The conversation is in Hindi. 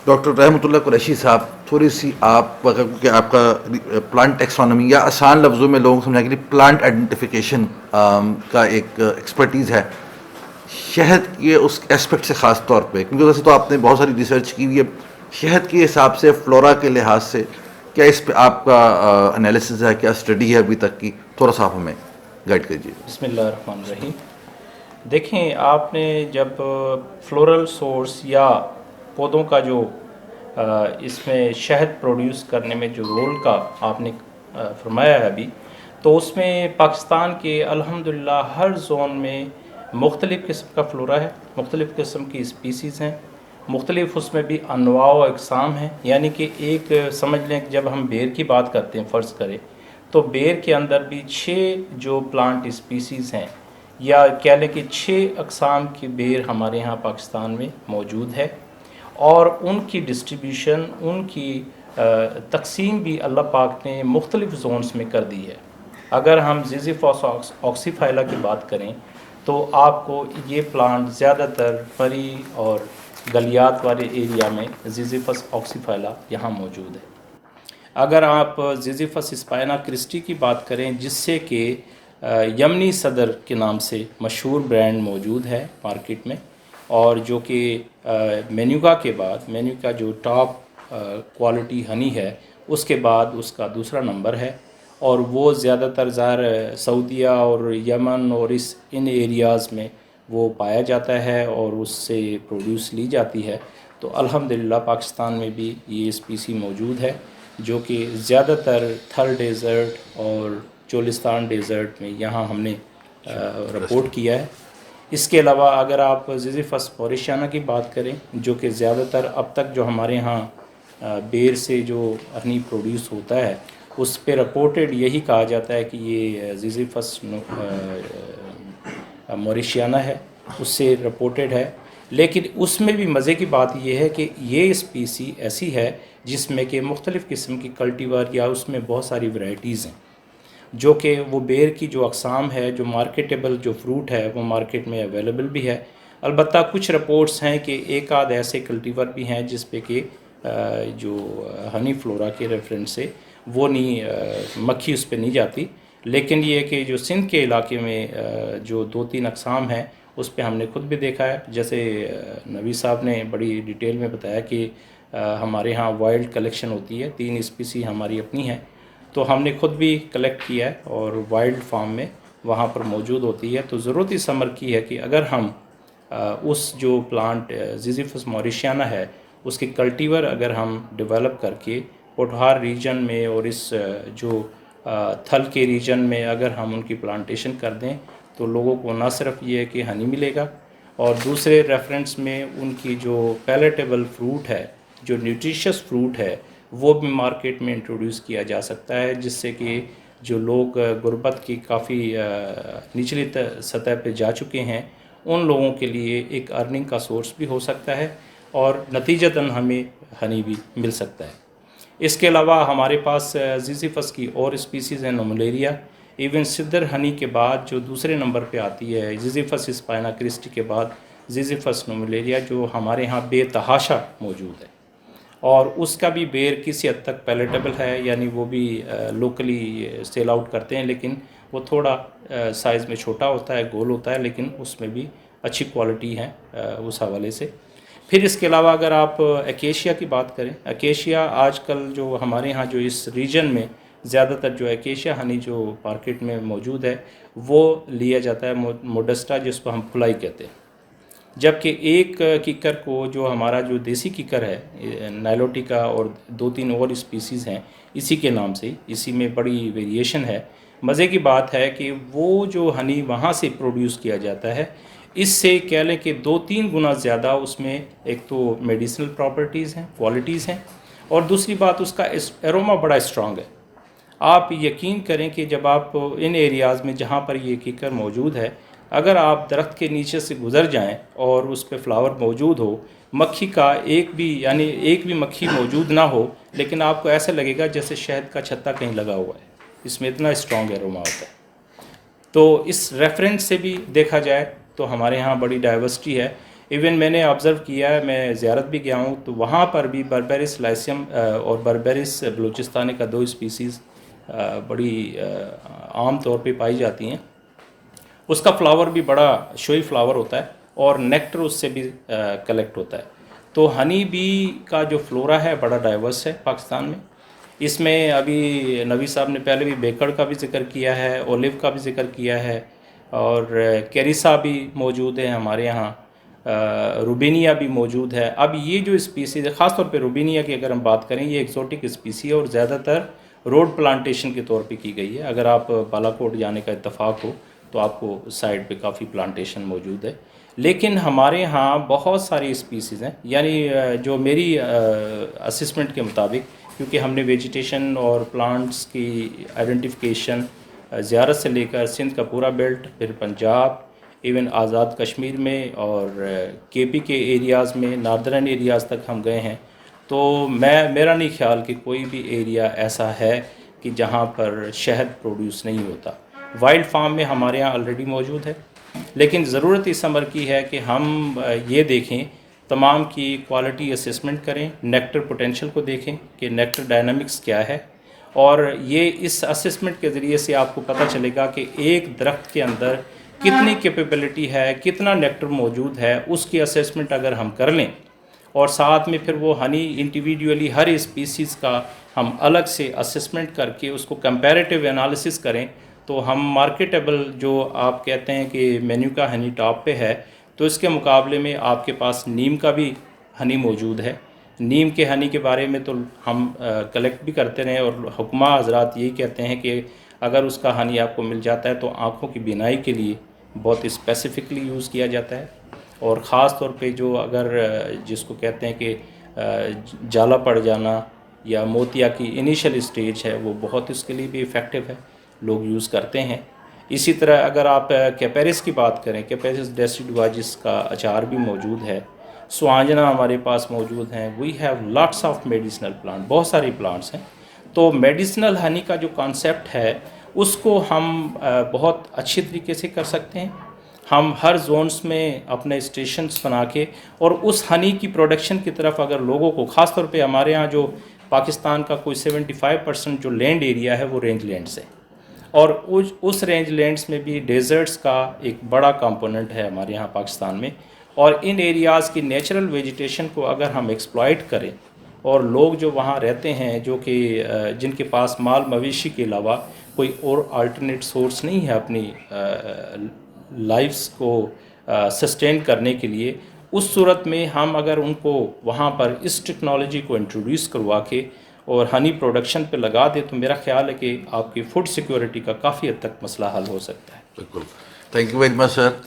डॉक्टर रहमतुल्लाह कुरैशी साहब, थोड़ी सी आप क्योंकि आपका प्लांट टेक्सोनॉमी या आसान लफ्ज़ों में लोगों को समझाने के लिए प्लांट आइडेंटिफिकेशन का एक एक्सपर्टीज़ है शहद के उस एस्पेक्ट से ख़ास तौर पे, क्योंकि वैसे तो आपने बहुत सारी रिसर्च की हुई है शहद के हिसाब से, फ्लोरा के लिहाज से, क्या इस पे आपका एनालिसिस है, क्या स्टडी है अभी तक की, थोड़ा सा आप हमें गाइड कीजिए। बिस्मिल्लाहिर्रहमानिर्रहीम। देखें, आपने जब फ्लोरल सोर्स या पौधों का जो इसमें शहद प्रोड्यूस करने में जो रोल का आपने फरमाया है अभी, तो उसमें पाकिस्तान के अल्हम्दुलिल्लाह हर जोन में मुख्तलिफ़ किस्म का फ्लोरा है, मुख्तलिफ़ किस्म की स्पीसीज़ हैं, मुख्तलिफ़ उसमें भी अनवा व अक़साम हैं। यानी कि एक समझ लें कि जब हम बेर की बात करते हैं, फ़र्ज़ करें तो बेर के अंदर भी 6 जो प्लांट स्पीसीज़ हैं, या कह लें कि 6 अक़साम की बेर हमारे यहाँ पाकिस्तान में मौजूद है, और उनकी डिस्ट्रीब्यूशन, उनकी तकसीम भी अल्लाह पाक ने मुख्तलिफ़ जोन्स में कर दी है। अगर हम ज़िज़िफ़स ऑक्सीफाइला की बात करें तो आपको ये प्लांट ज़्यादातर फरी और गलियात वाले एरिया में ज़िज़िफ़स ऑक्सीफाइला यहाँ मौजूद है। अगर आप ज़िज़िफ़स स्पाइना क्रिस्टी की बात करें, जिससे कि यमनी सदर के नाम से मशहूर ब्रांड मौजूद है मार्केट में, और जो कि मेन्यूका के बाद, मेन्यूका जो टॉप क्वालिटी हनी है, उसके बाद उसका दूसरा नंबर है, और वो ज़्यादातर ज़ाहिर सऊदीया और यमन और इन एरियाज़ में वो पाया जाता है और उससे प्रोड्यूस ली जाती है। तो अल्हम्दुलिल्लाह पाकिस्तान में भी ये स्पीसी मौजूद है, जो कि ज़्यादातर थर डेज़र्ट और चोलिस्तान डेज़र्ट में यहाँ हमने रिपोर्ट किया है। इसके अलावा अगर आप ज़िज़िफ़स मॉरिशियाना की बात करें, जो कि ज़्यादातर अब तक जो हमारे यहाँ बेर से जो हनी प्रोड्यूस होता है, उस पे रिपोर्टेड यही कहा जाता है कि ये ज़िज़िफ़स मॉरिशियाना है, उससे रिपोर्टेड है। लेकिन उसमें भी मज़े की बात यह है कि ये स्पीसी ऐसी है जिसमें कि मुख्तलिफ़ किस्म की कल्टीवर या उसमें बहुत सारी वैरायटीज़ हैं, जो कि वो बेर की जो अक़साम है, जो मार्केटेबल जो फ्रूट है, वो मार्केट में अवेलेबल भी है। अलबत्ता कुछ रिपोर्ट्स हैं कि एक आध ऐसे कल्टीवर भी हैं जिस पे कि जो हनी फ्लोरा के रेफरेंस से वो नहीं, मक्खी उस पर नहीं जाती। लेकिन ये कि जो सिंध के इलाके में जो 2-3 अक़साम हैं, उस पे हमने खुद भी देखा है। जैसे नबी साहब ने बड़ी डिटेल में बताया कि हमारे यहाँ वाइल्ड कलेक्शन होती है, 3 स्पीसी हमारी अपनी है, तो हमने खुद भी कलेक्ट किया है और वाइल्ड फार्म में वहाँ पर मौजूद होती है। तो ज़रूरत इस अमर की है कि अगर हम उस जो प्लांट ज़िज़िफ़स मॉरिशियाना है, उसकी कल्टीवर अगर हम डेवलप करके पोठहार रीजन में और इस जो थल के रीजन में अगर हम उनकी प्लांटेशन कर दें, तो लोगों को ना सिर्फ ये है कि हनी मिलेगा, और दूसरे रेफरेंस में उनकी जो पैलेटेबल फ्रूट है, जो न्यूट्रिशियस फ्रूट है, वो भी मार्केट में इंट्रोड्यूस किया जा सकता है, जिससे कि जो लोग गुर्बत की काफ़ी निचली सतह पे जा चुके हैं, उन लोगों के लिए एक अर्निंग का सोर्स भी हो सकता है, और नतीजतन हमें हनी भी मिल सकता है। इसके अलावा हमारे पास ज़िज़िफ़स की और स्पीसीज़ हैं, नोमुलेरिया। इवन सिद्दर हनी के बाद जो दूसरे नंबर पे आती है, ज़िज़िफ़स स्पाइना क्रिस्टी के बाद ज़िज़िफ़स नोमुलेरिया, जो हमारे यहाँ बेतहाशा मौजूद है, और उसका भी बेर किसी हद तक पैलेटेबल है, यानी वो भी लोकली सेल आउट करते हैं, लेकिन वो थोड़ा साइज़ में छोटा होता है, गोल होता है, लेकिन उसमें भी अच्छी क्वालिटी है उस हवाले से। फिर इसके अलावा अगर आप एकेशिया की बात करें, एकेशिया आजकल जो हमारे यहाँ जो इस रीजन में ज़्यादातर जो एकेशिया हनी जो मार्केट में मौजूद है, वो लिया जाता है मोडेस्टा, जिसको हम फुलाई कहते हैं। जबकि एक किकर को, जो हमारा जो देसी किकर है नाइलोटिका, और 2-3 और स्पीसीज़ हैं इसी के नाम से, इसी में बड़ी वेरिएशन है। मज़े की बात है कि वो जो हनी वहाँ से प्रोड्यूस किया जाता है, इससे कह लें कि 2-3 गुना ज़्यादा उसमें एक तो मेडिसिनल प्रॉपर्टीज़ हैं, क्वालिटीज़ हैं, और दूसरी बात उसका एरोमा बड़ा स्ट्रॉन्ग है। आप यकीन करें कि जब आप इन एरियाज़ में जहाँ पर ये किकर मौजूद है, अगर आप दरख्त के नीचे से गुज़र जाएं और उस पे फ्लावर मौजूद हो, मक्खी का एक भी मक्खी मौजूद ना हो, लेकिन आपको ऐसा लगेगा जैसे शहद का छत्ता कहीं लगा हुआ है, इसमें इतना स्ट्रॉन्ग एरोमा होता है। तो इस रेफरेंस से भी देखा जाए तो हमारे यहाँ बड़ी डाइवर्सिटी है। इवन मैंने ऑब्ज़र्व किया है, मैं ज़ियारत भी गया हूँ, तो वहाँ पर भी बर्बेरिस लाइसियम और बर्बेरिस बलूचिस्तानी का 2 स्पीसीज़ बड़ी आम तौर पे पाई जाती हैं। उसका फ्लावर भी बड़ा शोई फ्लावर होता है और नेक्टर उससे भी कलेक्ट होता है। तो हनी बी का जो फ्लोरा है बड़ा डाइवर्स है पाकिस्तान में। इसमें अभी नबी साहब ने पहले भी बेकड़ का भी जिक्र किया है, ओलिव का भी जिक्र किया है, और कैरिसा भी मौजूद है हमारे यहाँ, रूबिनिया भी मौजूद है। अब ये जो स्पीसीज़ है, ख़ास तौर पे रूबिनिया की अगर हम बात करें, ये एक्सोटिक स्पीसी है और ज़्यादातर रोड प्लांटेशन के तौर पे की गई है। अगर आप बालाकोट जाने का इत्तेफाक हो तो आपको साइड पे काफ़ी प्लांटेशन मौजूद है। लेकिन हमारे यहाँ बहुत सारी स्पीसीज़ हैं, यानी जो मेरी असिस्मेंट के मुताबिक, क्योंकि हमने वेजिटेशन और प्लांट्स की आइडेंटिफिकेशन ज़ियारत से लेकर सिंध का पूरा बेल्ट, फिर पंजाब, इवन आज़ाद कश्मीर में और केपी के एरियाज़ में, नार्दर्न एरियाज़ तक हम गए हैं। तो मेरा नहीं ख्याल कि कोई भी एरिया ऐसा है कि जहाँ पर शहद प्रोड्यूस नहीं होता। वाइल्ड फार्म में हमारे यहाँ ऑलरेडी मौजूद है, लेकिन ज़रूरत इस अमर की है कि हम ये देखें, तमाम की क्वालिटी असेसमेंट करें, नेक्टर पोटेंशियल को देखें कि नेक्टर डायनामिक्स क्या है, और ये इस असेसमेंट के ज़रिए से आपको पता चलेगा कि एक दरख्त के अंदर कितनी कैपेबिलिटी है, कितना नेक्टर मौजूद है। उसकी असेसमेंट अगर हम कर लें और साथ में फिर वो हनी इंडिविजुअली हर स्पीसीज़ का हम अलग से असेसमेंट करके उसको कंपैरेटिव एनालिसिस करें, तो हम मार्केटेबल, जो आप कहते हैं कि मेन्यू का हनी टॉप पे है, तो इसके मुकाबले में आपके पास नीम का भी हनी मौजूद है। नीम के हनी के बारे में तो हम कलेक्ट भी करते रहे, और हुक्मा हजरात यही कहते हैं कि अगर उसका हनी आपको मिल जाता है तो आँखों की बीनाई के लिए बहुत स्पेसिफिकली यूज़ किया जाता है। और ख़ास तौर पे जो अगर जिसको कहते हैं कि जाला पड़ जाना या मोतिया की इनिशियल स्टेज है, वो बहुत इसके लिए भी इफ़ेक्टिव है, लोग यूज़ करते हैं। इसी तरह अगर आप कैपेरिस की बात करें, कैपेरिस डेसिडुआ जिसका अचार भी मौजूद है, सुहांजना हमारे पास मौजूद हैं। We have lots of medicinal plant, बहुत सारी प्लांट्स हैं। तो मेडिसिनल हनी का जो कॉन्सेप्ट है उसको हम बहुत अच्छी तरीके से कर सकते हैं। हम हर जोन्स में अपने स्टेशंस बना के और उस हनी की प्रोडक्शन की तरफ अगर लोगों को, ख़ास तौर पे हमारे यहाँ जो पाकिस्तान का कोई 75% जो लैंड एरिया है वो रेंज लैंड्स है, और उस रेंज लैंड्स में भी डेजर्ट्स का एक बड़ा कंपोनेंट है हमारे यहाँ पाकिस्तान में। और इन एरियाज़ की नेचुरल वेजिटेशन को अगर हम एक्सप्लॉइट करें, और लोग जो वहाँ रहते हैं, जो कि जिनके पास माल मवेशी के अलावा कोई और अल्टरनेट सोर्स नहीं है अपनी लाइफ्स को सस्टेन करने के लिए, उस सूरत में हम अगर उनको वहाँ पर इस टेक्नोलॉजी को इंट्रोड्यूस करवा के और हनी प्रोडक्शन पे लगा दे, तो मेरा ख्याल है कि आपकी फूड सिक्योरिटी का काफ़ी हद तक मसला हल हो सकता है। बिल्कुल, thank you very much sir.